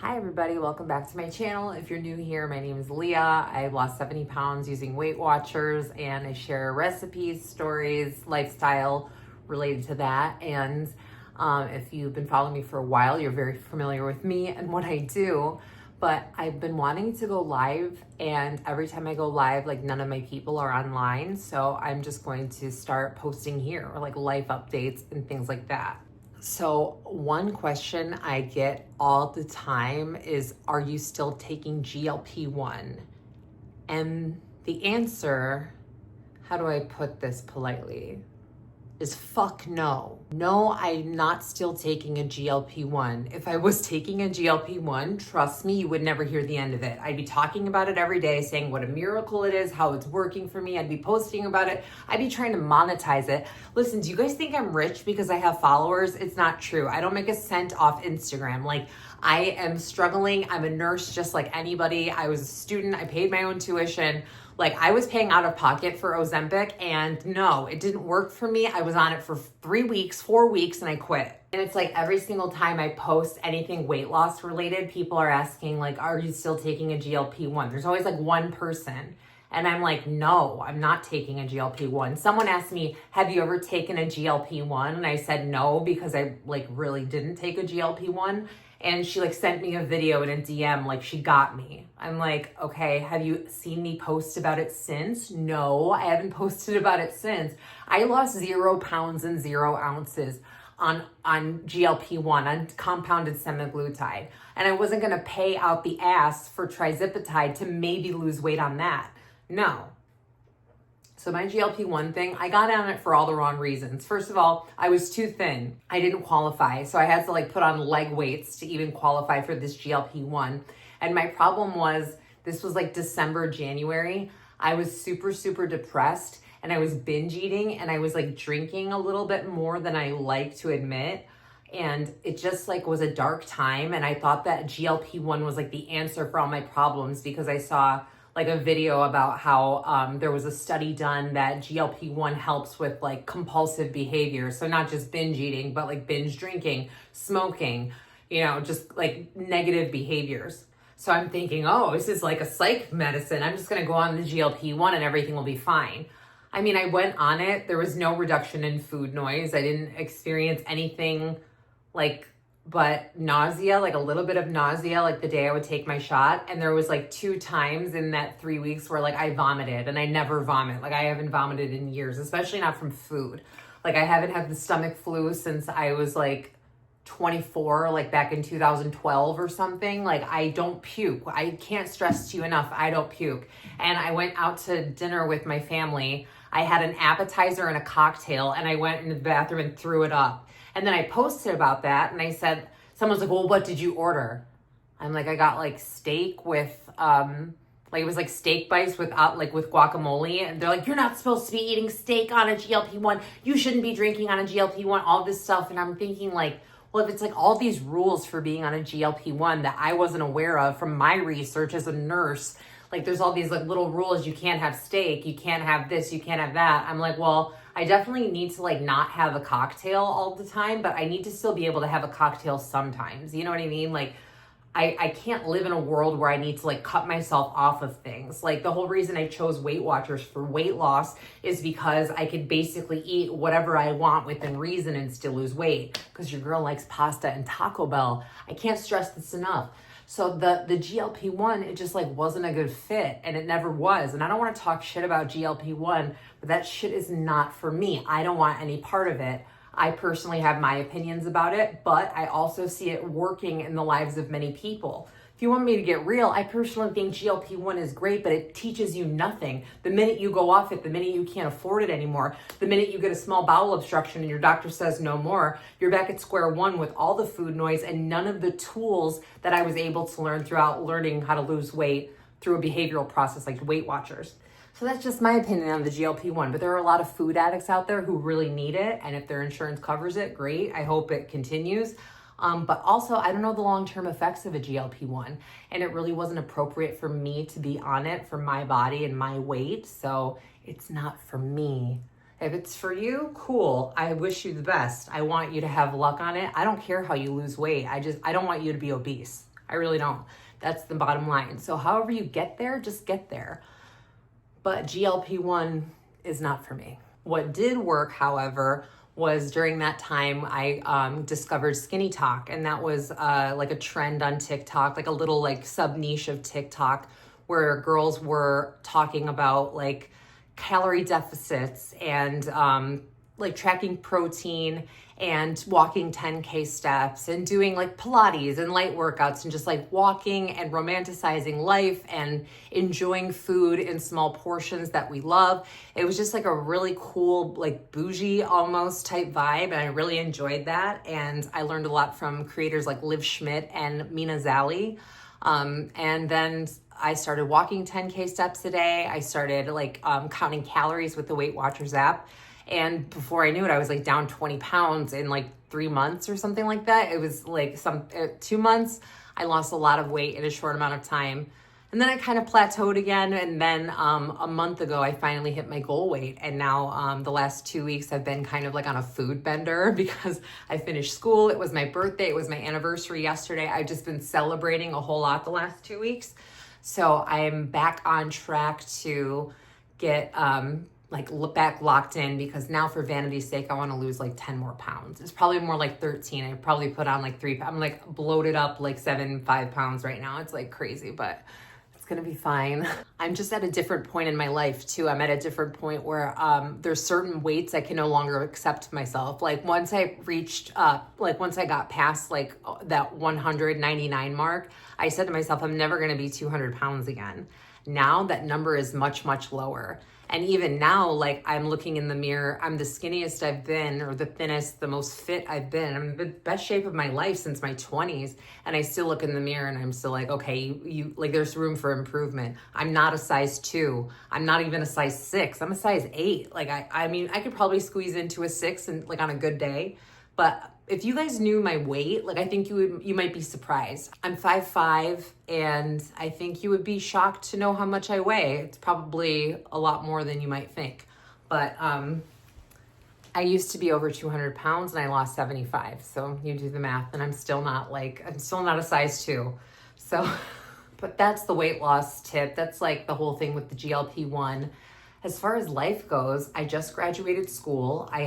Hi everybody, welcome back to my channel. If you're new here, my name is Leah. I lost 70 pounds using Weight Watchers, and I share recipes, stories, lifestyle related to that. And if you've been following me for a while, you're very familiar with me and what I do. But I've been wanting to go live, and every time I go live, like none of my people are online. So I'm just going to start posting here, or like life updates and things like that. So one question I get all the time is, are you still taking GLP-1? And the answer, how do I put this politely, is fuck no. No, I'm not still taking a GLP-1. If I was taking a GLP-1, trust me, you would never hear the end of it. I'd be talking about it every day, saying what a miracle it is, how it's working for me. I'd be posting about it. I'd be trying to monetize it. Listen, do you guys think I'm rich because I have followers? It's not true. I don't make a cent off Instagram. Like, I am struggling. I'm a nurse just like anybody. I was a student. I paid my own tuition. Like, I was paying out of pocket for Ozempic, and no, it didn't work for me. I was on it for 3 weeks, 4 weeks, and I quit. And it's like every single time I post anything weight loss related, people are asking, like, are you still taking a GLP-1? There's always like one person. And I'm like, no, I'm not taking a GLP-1. Someone asked me, have you ever taken a GLP-1? And I said no, because I like really didn't take a GLP-1. And she like sent me a video in a DM, like she got me. I'm like, okay, have you seen me post about it since? No, I haven't posted about it since. I lost 0 pounds and 0 ounces on GLP-1, on compounded semiglutide. And I wasn't gonna pay out the ass for trizipatide to maybe lose weight on that. No. So my GLP-1 thing, I got on it for all the wrong reasons. First of all, I was too thin. I didn't qualify. So I had to like put on leg weights to even qualify for this GLP-1. And my problem was, this was like December, January. I was super depressed, and I was binge eating, and I was like drinking a little bit more than I like to admit. And it just like was a dark time. And I thought that GLP-1 was like the answer for all my problems, because I saw like a video about how there was a study done that GLP-1 helps with like compulsive behavior. So not just binge eating, but like binge drinking, smoking, you know, just like negative behaviors. So I'm thinking, oh, this is like a psych medicine. I'm just gonna go on the GLP-1 and everything will be fine. I mean, I went on it. There was no reduction in food noise. I didn't experience anything like but nausea, like a little bit of nausea, like the day I would take my shot. And there was like 2 times in that 3 weeks where like I vomited, and I never vomit. Like, I haven't vomited in years, especially not from food. Like, I haven't had the stomach flu since I was like 24, like back in 2012 or something. Like, I don't puke. I can't stress to you enough, I don't puke. And I went out to dinner with my family. I had an appetizer and a cocktail, and I went in the bathroom and threw it up. And then I posted about that, and I said, someone's like, well, what did you order? I'm like, I got like steak with, like it was like steak bites with guacamole. And they're like, you're not supposed to be eating steak on a GLP-1. You shouldn't be drinking on a GLP-1, all this stuff. And I'm thinking like, well, if it's like all these rules for being on a GLP-1 that I wasn't aware of from my research as a nurse, like there's all these like little rules. You can't have steak, you can't have this, you can't have that. I'm like, well, I definitely need to like not have a cocktail all the time, but I need to still be able to have a cocktail sometimes. You know what I mean? Like, I can't live in a world where I need to like cut myself off of things. Like, the whole reason I chose Weight Watchers for weight loss is because I could basically eat whatever I want within reason and still lose weight, because your girl likes pasta and Taco Bell. I can't stress this enough. So the GLP-1, it just like wasn't a good fit, and it never was. And I don't want to talk shit about GLP-1, but that shit is not for me. I don't want any part of it. I personally have my opinions about it, but I also see it working in the lives of many people. If you want me to get real, I personally think GLP-1 is great, but it teaches you nothing. The minute you go off it, the minute you can't afford it anymore, the minute you get a small bowel obstruction and your doctor says no more, you're back at square one with all the food noise and none of the tools that I was able to learn throughout learning how to lose weight through a behavioral process like Weight Watchers. So that's just my opinion on the GLP-1, but there are a lot of food addicts out there who really need it, and if their insurance covers it, great. I hope it continues. But also, I don't know the long-term effects of a GLP-1, and it really wasn't appropriate for me to be on it for my body and my weight, so it's not for me. If it's for you, cool. I wish you the best. I want you to have luck on it. I don't care how you lose weight. I don't want you to be obese. I really don't. That's the bottom line. So however you get there, just get there. But GLP-1 is not for me. What did work, however, was during that time I discovered SkinnyTok, and that was like a trend on TikTok, like a little like sub niche of TikTok where girls were talking about like calorie deficits and like tracking protein and walking 10K steps and doing like Pilates and light workouts and just like walking and romanticizing life and enjoying food in small portions that we love. It was just like a really cool, like bougie almost type vibe. And I really enjoyed that. And I learned a lot from creators like Liv Schmidt and Mina Zali. And then I started walking 10K steps a day. I started like counting calories with the Weight Watchers app. And before I knew it, I was like down 20 pounds in like 3 months or something like that. It was like 2 months. I lost a lot of weight in a short amount of time. And then I kind of plateaued again. And then a month ago, I finally hit my goal weight. And now the last 2 weeks, I've been kind of like on a food bender because I finished school. It was my birthday. It was my anniversary yesterday. I've just been celebrating a whole lot the last 2 weeks. So I'm back on track to get back locked in, because now for vanity's sake, I want to lose like 10 more pounds. It's probably more like 13. I probably put on like 3. I'm like bloated up like 5 pounds right now. It's like crazy, but it's going to be fine. I'm just at a different point in my life too. I'm at a different point where there's certain weights I can no longer accept myself. Like once I reached once I got past like that 199 mark, I said to myself, I'm never going to be 200 pounds again. Now that number is much, much lower. And even now, like I'm looking in the mirror, I'm the skinniest I've been, or the thinnest, the most fit I've been. I'm in the best shape of my life since my 20s. And I still look in the mirror and I'm still like, okay, you like there's room for improvement. I'm not a size 2. I'm not even a size 6. I'm a size 8. Like I mean, I could probably squeeze into a 6 and like on a good day. But if you guys knew my weight, like I think you might be surprised. I'm 5'5", and I think you would be shocked to know how much I weigh. It's probably a lot more than you might think. But I used to be over 200 pounds and I lost 75. So you do the math, and I'm still not a size 2. So, but that's the weight loss tip. That's like the whole thing with the GLP-1. As far as life goes, I just graduated school. I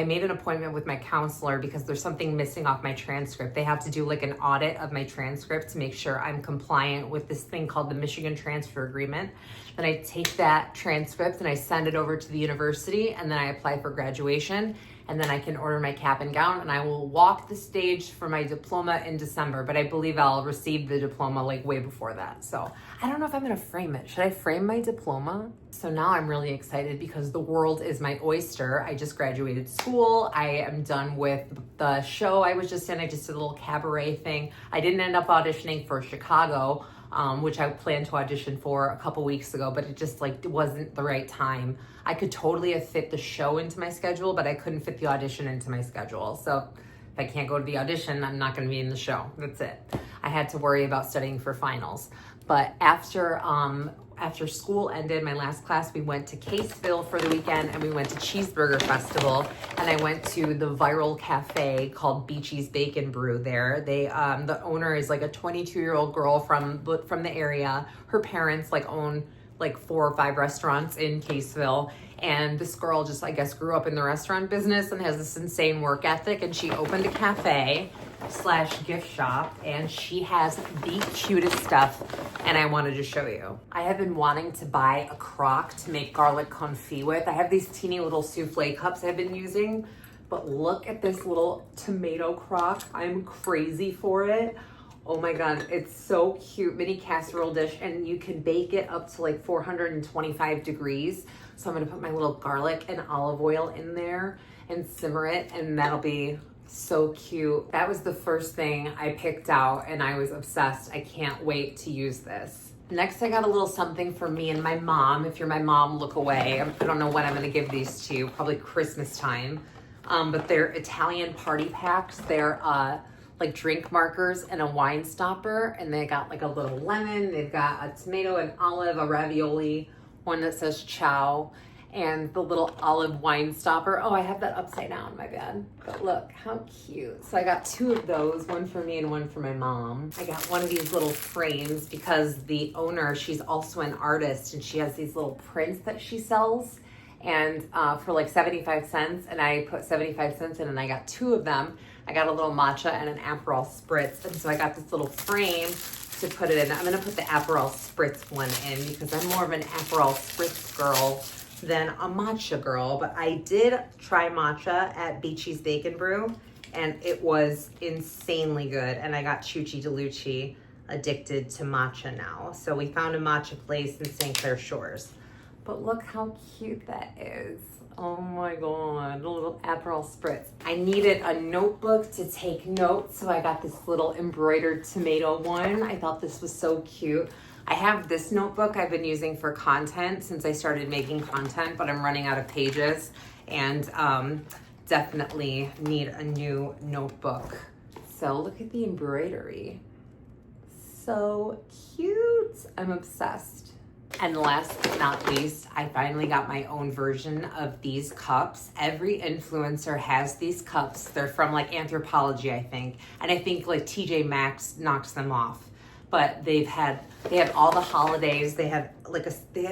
made an appointment with my counselor because there's something missing off my transcript. They have to do like an audit of my transcript to make sure I'm compliant with this thing called the Michigan Transfer Agreement. Then I take that transcript and I send it over to the university, and then I apply for graduation. And then I can order my cap and gown, and I will walk the stage for my diploma in December, but I believe I'll receive the diploma like way before that. So I don't know if I'm gonna frame it. Should I frame my diploma? So now I'm really excited because the world is my oyster. I just graduated school. I am done with the show I was just in. I just did a little cabaret thing. I didn't end up auditioning for Chicago, which I planned to audition for a couple weeks ago, but it just like wasn't the right time. I could totally have fit the show into my schedule, but I couldn't fit the audition into my schedule. So if I can't go to the audition, I'm not going to be in the show. That's it. I had to worry about studying for finals. But after school ended, my last class, we went to Caseville for the weekend, and we went to Cheeseburger Festival, and I went to the viral cafe called Beachy's Bacon Brew there. The owner is like a 22-year-old girl from the area. Her parents like own like 4 or 5 restaurants in Caseville. And this girl just, I guess, grew up in the restaurant business and has this insane work ethic. And she opened a cafe / gift shop, and she has the cutest stuff. And I wanted to show you. I have been wanting to buy a crock to make garlic confit with. I have these teeny little souffle cups I've been using, but look at this little tomato crock. I'm crazy for it. Oh my God, it's so cute. Mini casserole dish, and you can bake it up to like 425 degrees. So I'm gonna put my little garlic and olive oil in there and simmer it, and that'll be so cute. That was the first thing I picked out, and I was obsessed. I can't wait to use this. Next, I got a little something for me and my mom. If you're my mom, look away. I don't know when I'm gonna give these to you, probably Christmas time. But they're Italian party packs. They're like drink markers and a wine stopper, and they got like a little lemon, they've got a tomato, an olive, a ravioli, one that says ciao, and the little olive wine stopper. Oh, I have that upside down, my bad. But look, how cute. So I got 2 of those, one for me and one for my mom. I got one of these little frames because the owner, she's also an artist, and she has these little prints that she sells, and for like 75 cents, and I put 75 cents in, and I got 2 of them. I got a little matcha and an Aperol spritz, and so I got this little frame to put it in. I'm gonna put the Aperol spritz one in because I'm more of an Aperol spritz girl than a matcha girl, but I did try matcha at Beachy's Bacon Brew, and it was insanely good, and I got Chuchi Delucci addicted to matcha now. So we found a matcha place in St. Clair Shores. But look how cute that is. Oh my God, a little Aperol spritz. I needed a notebook to take notes, so I got this little embroidered tomato one. I thought this was so cute. I have this notebook I've been using for content since I started making content, but I'm running out of pages, and definitely need a new notebook. So look at the embroidery. So cute. I'm obsessed. And last but not least, I finally got my own version of these cups. Every influencer has these cups. They're from like Anthropologie, I think. And I think like TJ Maxx knocks them off. But they have all the holidays. They have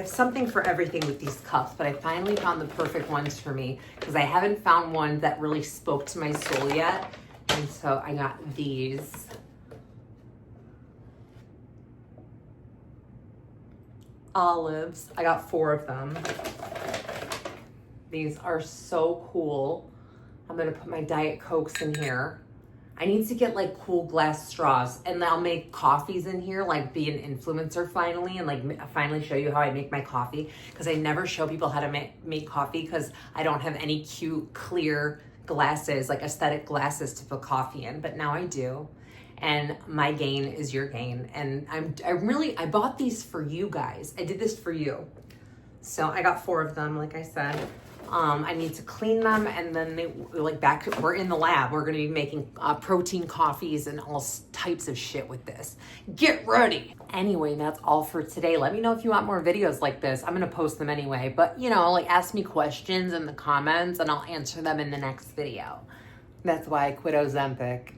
something for everything with these cups. But I finally found the perfect ones for me because I haven't found one that really spoke to my soul yet. And so I got these. Olives. I got 4 of them. These are so cool. I'm gonna put my Diet Cokes in here. I need to get like cool glass straws, and I'll make coffees in here, like be an influencer finally, and like finally show you how I make my coffee, because I never show people how to make coffee because I don't have any cute clear glasses, like aesthetic glasses to put coffee in, but now I do. And my gain is your gain. And I bought these for you guys. I did this for you. So I got 4 of them, like I said. I need to clean them, and then we're in the lab. We're gonna be making protein coffees and all types of shit with this. Get ready. Anyway, that's all for today. Let me know if you want more videos like this. I'm gonna post them anyway, but like ask me questions in the comments and I'll answer them in the next video. That's why I quit Ozempic.